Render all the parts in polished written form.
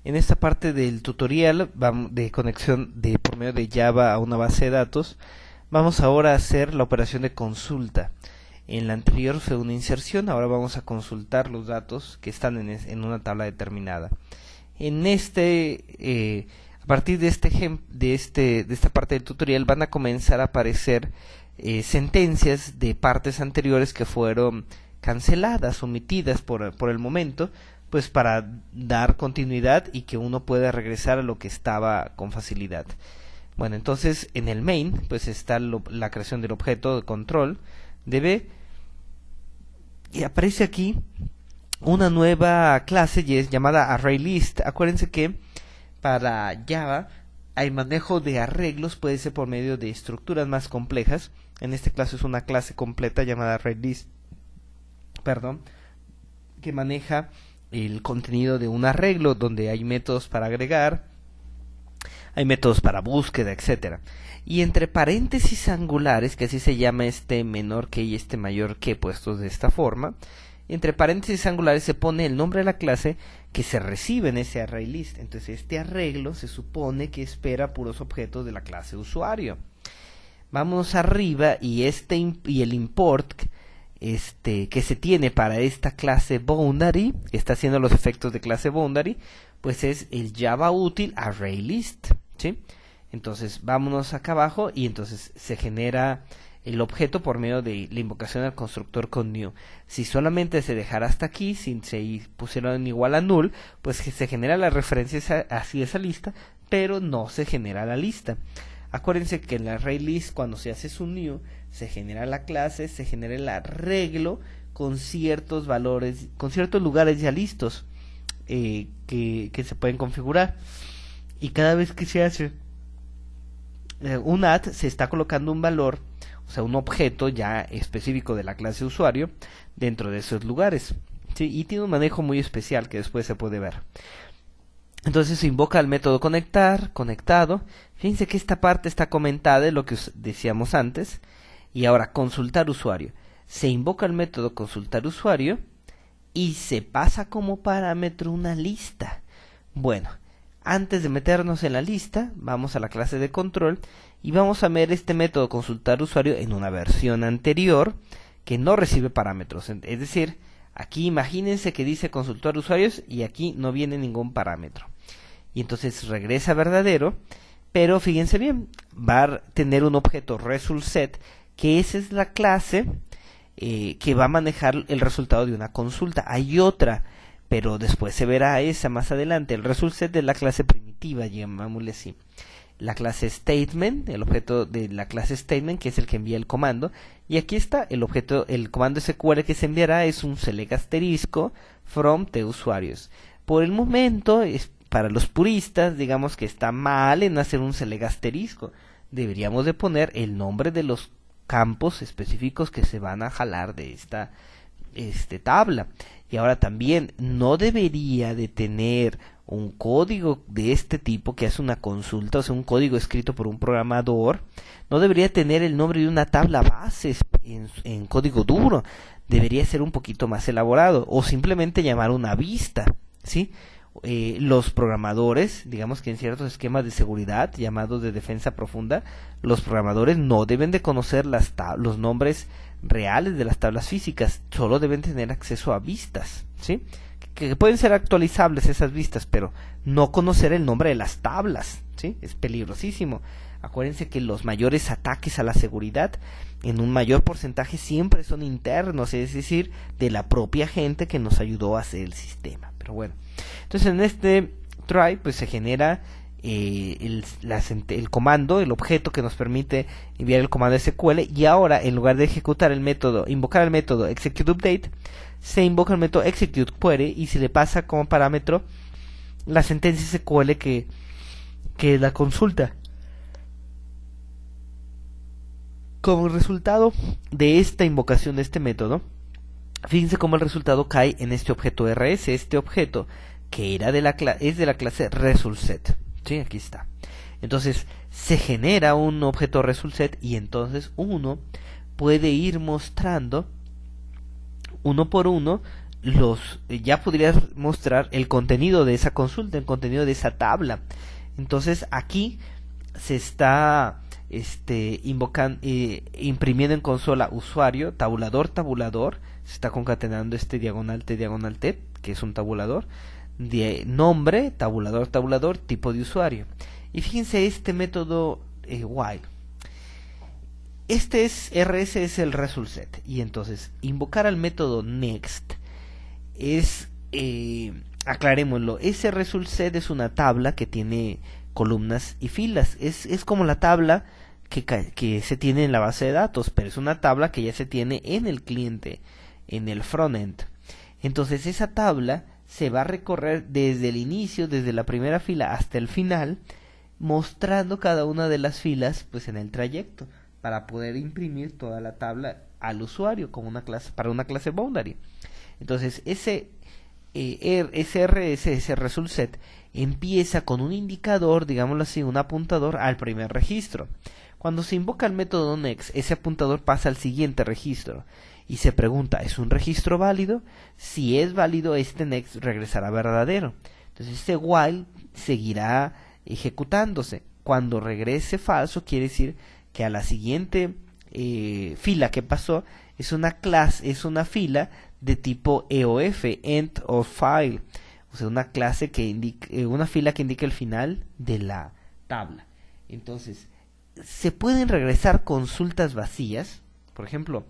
En esta parte del tutorial de conexión por medio de Java a una base de datos, vamos ahora a hacer la operación de consulta. En la anterior fue una inserción, ahora vamos a consultar los datos que están en una tabla determinada. A partir de esta parte del tutorial van a comenzar a aparecer sentencias de partes anteriores que fueron canceladas, omitidas por el momento, pues para dar continuidad y que uno pueda regresar a lo que estaba con facilidad. Bueno, entonces en el main pues está la creación del objeto de control DB, y aparece aquí una nueva clase y es llamada ArrayList. Acuérdense que para Java el manejo de arreglos puede ser por medio de estructuras más complejas. En este caso es una clase completa llamada ArrayList, que maneja el contenido de un arreglo donde hay métodos para agregar, hay métodos para búsqueda, etcétera. Y entre paréntesis angulares, que así se llama este menor que y este mayor que puestos de esta forma, entre paréntesis angulares se pone el nombre de la clase que se recibe en ese ArrayList. Entonces este arreglo se supone que espera puros objetos de la clase usuario. Vamos arriba y el import que se tiene para esta clase boundary, que está haciendo los efectos de clase boundary, pues es el Java útil ArrayList, ¿sí? Entonces vámonos acá abajo y entonces se genera el objeto por medio de la invocación al constructor con new. Si solamente se dejara hasta aquí, sin se pusieron igual a null, pues se genera la referencia hacia esa lista, pero no se genera la lista. Acuérdense que en la ArrayList, cuando se hace su new, se genera la clase, se genera el arreglo con ciertos valores, con ciertos lugares ya listos que se pueden configurar. Y cada vez que se hace un add, se está colocando un valor, o sea, un objeto ya específico de la clase usuario dentro de esos lugares, ¿sí? Y tiene un manejo muy especial que después se puede ver. Entonces se invoca el método conectado. Fíjense que esta parte está comentada de lo que decíamos antes. Y ahora consultar usuario. Se invoca el método consultar usuario y se pasa como parámetro una lista. Bueno, antes de meternos en la lista, vamos a la clase de control y vamos a ver este método consultar usuario en una versión anterior que no recibe parámetros. Es decir, aquí imagínense que dice consultar usuarios y aquí no viene ningún parámetro. Y entonces regresa verdadero, pero fíjense bien, va a tener un objeto resultSet, que esa es la clase que va a manejar el resultado de una consulta. Hay otra, pero después se verá esa más adelante. El resultSet de la clase primitiva, llamámosle así. La clase statement, el objeto de la clase statement, que es el que envía el comando, y aquí está el objeto, el comando SQL que se enviará es un select asterisco from the usuarios. Por el momento, para los puristas, digamos que está mal en hacer un select asterisco. Deberíamos de poner el nombre de los campos específicos que se van a jalar de esta tabla. Y ahora también no debería de tener un código de este tipo que hace una consulta, o sea, un código escrito por un programador, no debería tener el nombre de una tabla base en código duro. Debería ser un poquito más elaborado, o simplemente llamar una vista, ¿sí? Los programadores, digamos que en ciertos esquemas de seguridad llamados de defensa profunda, los programadores no deben de conocer los nombres reales de las tablas físicas, solo deben tener acceso a vistas, ¿sí? Que pueden ser actualizables esas vistas, pero no conocer el nombre de las tablas, ¿sí? Es peligrosísimo. Acuérdense que los mayores ataques a la seguridad en un mayor porcentaje siempre son internos, es decir, de la propia gente que nos ayudó a hacer el sistema. Pero bueno, entonces en este try pues se genera el comando, el objeto que nos permite enviar el comando SQL, y ahora en lugar de ejecutar el método, invocar el método executeUpdate, se invoca el método executeQuery y se le pasa como parámetro la sentencia SQL que la consulta. Como resultado de esta invocación de este método, fíjense cómo el resultado cae en este objeto RS, este objeto que era es de la clase resultSet. Sí, aquí está. Entonces se genera un objeto resultSet y entonces uno puede ir mostrando uno por uno ya podrías mostrar el contenido de esa consulta, el contenido de esa tabla. Entonces aquí se está imprimiendo en consola usuario, tabulador, se está concatenando diagonal T, que es un tabulador, de nombre, tabulador, tipo de usuario. Y fíjense este método while. RS es el result set, y entonces invocar al método next es, aclarémoslo, ese result set es una tabla que tiene columnas y filas, es como la tabla que se tiene en la base de datos, pero es una tabla que ya se tiene en el cliente, en el frontend. Entonces esa tabla se va a recorrer desde el inicio, desde la primera fila hasta el final, mostrando cada una de las filas pues en el trayecto, para poder imprimir toda la tabla al usuario como una clase, para una clase boundary. Entonces ese result set empieza con un indicador, digámoslo así, un apuntador al primer registro. Cuando se invoca el método next, ese apuntador pasa al siguiente registro y se pregunta, ¿es un registro válido? Si es válido, este next regresará verdadero. Entonces este while seguirá ejecutándose. Cuando regrese falso, quiere decir que a la siguiente fila que pasó es una fila de tipo EOF, end of file, o sea, una clase que indique, una fila que indique el final de la tabla. Entonces se pueden regresar consultas vacías, por ejemplo,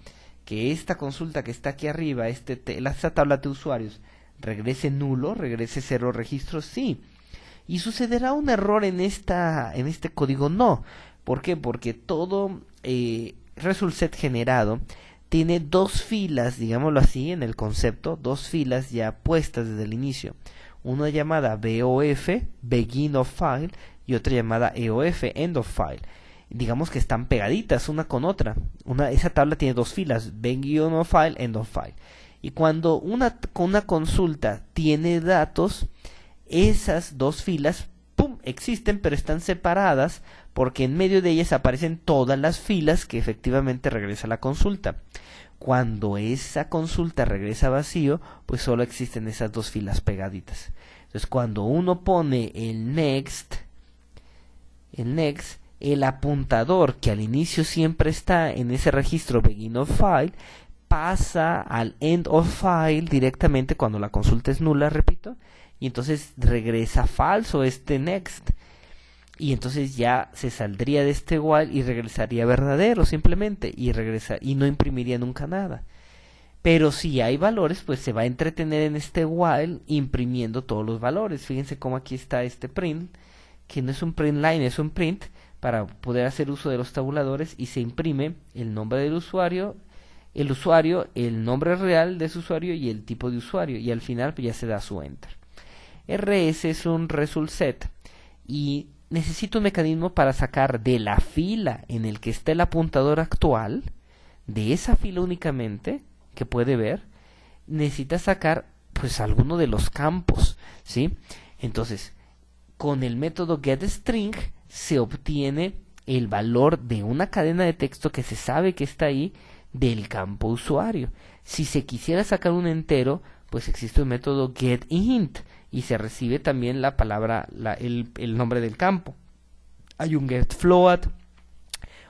que esta consulta que está aquí arriba, esta tabla de usuarios, regrese nulo, regrese 0 registros, sí. ¿Y sucederá un error en este código? No. ¿Por qué? Porque todo result set generado tiene dos filas, digámoslo así, en el concepto, dos filas ya puestas desde el inicio. Una llamada BOF, begin of file, y otra llamada EOF, end of file. Digamos que están pegaditas una con otra. Esa tabla tiene dos filas, begin of file, end of file. Y cuando una consulta tiene datos, esas dos filas existen, pero están separadas porque en medio de ellas aparecen todas las filas que efectivamente regresa la consulta. Cuando esa consulta regresa vacío, pues solo existen esas dos filas pegaditas. Entonces cuando uno pone el next, el apuntador que al inicio siempre está en ese registro begin of file, pasa al end of file directamente cuando la consulta es nula, repito, y entonces regresa falso este next, y entonces ya se saldría de este while y regresaría verdadero simplemente, y no imprimiría nunca nada. Pero si hay valores, pues se va a entretener en este while imprimiendo todos los valores. Fíjense cómo aquí está este print, que no es un print line, es un print para poder hacer uso de los tabuladores, y se imprime el nombre del usuario, el nombre real de su usuario y el tipo de usuario, y al final pues ya se da su enter. RS es un result set y necesito un mecanismo para sacar de la fila en el que está el apuntador actual, de esa fila únicamente que puede ver, necesita sacar pues alguno de los campos, ¿sí? Entonces, con el método getString se obtiene el valor de una cadena de texto que se sabe que está ahí del campo usuario. Si se quisiera sacar un entero, pues existe un método getInt y se recibe también la palabra, el nombre del campo. Hay un getFloat,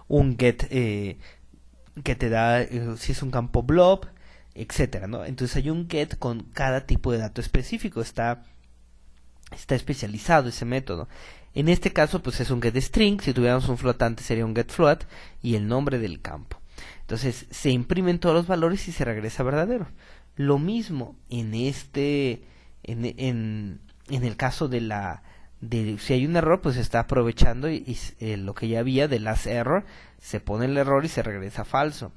un get que te da si es un campo blob, etcétera, ¿no? Entonces hay un get con cada tipo de dato específico, está especializado ese método. En este caso pues es un getString, si tuviéramos un flotante sería un getFloat y el nombre del campo. Entonces se imprimen todos los valores y se regresa verdadero. Lo mismo en el caso de si hay un error, pues se está aprovechando y lo que ya había de last error, se pone el error y se regresa falso.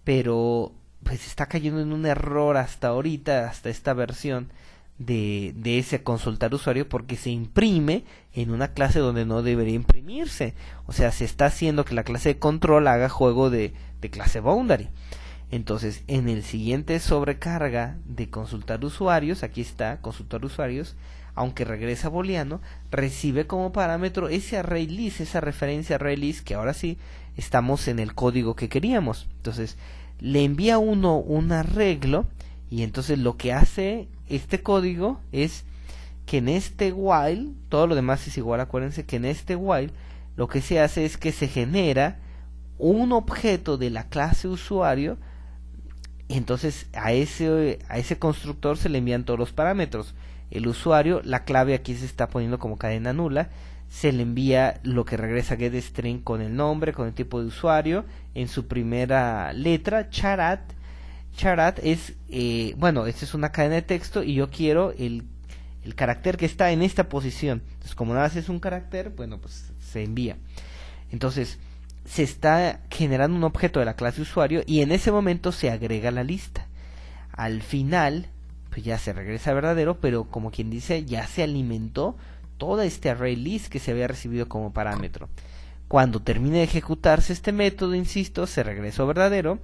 Pero pues está cayendo en un error hasta ahorita, hasta esta versión de ese consultar usuario, porque se imprime en una clase donde no debería imprimirse. O sea, se está haciendo que la clase de control haga juego de clase boundary. Entonces, en el siguiente sobrecarga de consultar usuarios, aquí está, consultar usuarios, aunque regresa booleano, recibe como parámetro ese array list, esa referencia array list, que ahora sí estamos en el código que queríamos. Entonces, le envía uno un arreglo Y entonces lo que hace este código es que en este while, todo lo demás es igual, acuérdense que en este while lo que se hace es que se genera un objeto de la clase usuario, y entonces a ese constructor se le envían todos los parámetros. El usuario, la clave aquí se está poniendo como cadena nula, se le envía lo que regresa getString con el nombre, con el tipo de usuario, en su primera letra, charat. Charat es, bueno, esta es una cadena de texto y yo quiero el carácter que está en esta posición. Entonces, como nada más es un carácter, bueno, pues se envía. Entonces, se está generando un objeto de la clase usuario y en ese momento se agrega la lista. Al final, pues ya se regresa verdadero, pero como quien dice, ya se alimentó toda este array list que se había recibido como parámetro. Cuando termine de ejecutarse este método, insisto, se regresó verdadero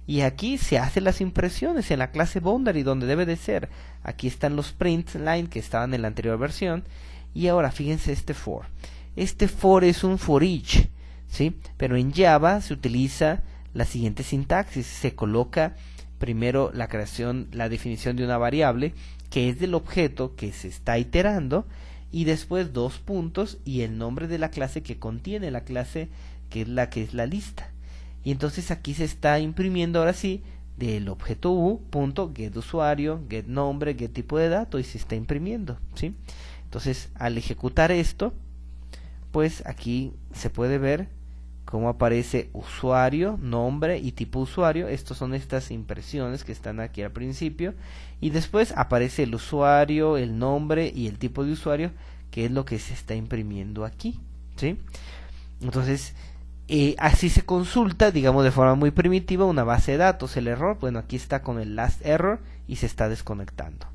y aquí se hacen las impresiones en la clase boundary donde debe de ser. Aquí están los print line que estaban en la anterior versión y ahora fíjense este for. Este for es un for each, ¿sí? Pero en Java se utiliza la siguiente sintaxis, se coloca primero la creación, la definición de una variable que es del objeto que se está iterando y después dos puntos y el nombre de la clase que contiene la clase que es la lista. Y entonces aquí se está imprimiendo ahora sí del objeto u.getUsuario, getNombre, getTipo de dato y se está imprimiendo, ¿sí? Entonces al ejecutar esto, pues aquí se puede ver cómo aparece usuario, nombre y tipo usuario. Estos son estas impresiones que están aquí al principio y después aparece el usuario, el nombre y el tipo de usuario, que es lo que se está imprimiendo aquí, ¿sí? Entonces así se consulta, digamos de forma muy primitiva, una base de datos. El error, bueno, aquí está con el last error y se está desconectando.